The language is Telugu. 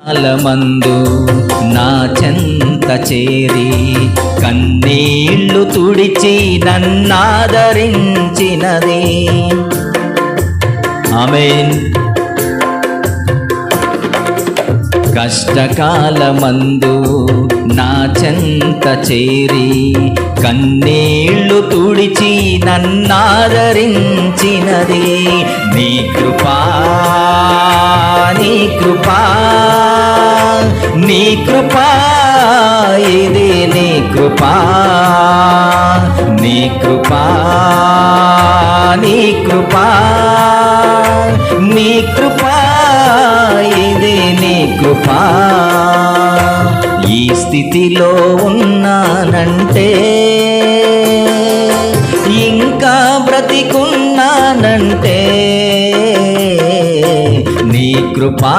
కాలమందు నా చెంత చేరి కన్నీళ్లు తుడిచి నన్నాదరించినది. ఆమేన్. కష్టకాలమందు నా చెంత చేరి కన్నీళ్లు తుడిచి నన్నాదరించినది. నీ కృపా నీ కృపా నీ కృపా ఇది నీ కృపా నీ కృపా నీ కృపా నీ కృపా ఇది నీ కృపా. ఈ స్థితిలో ఉన్నానంటే, ఇంకా బ్రతికున్నానంటే నీ కృపా.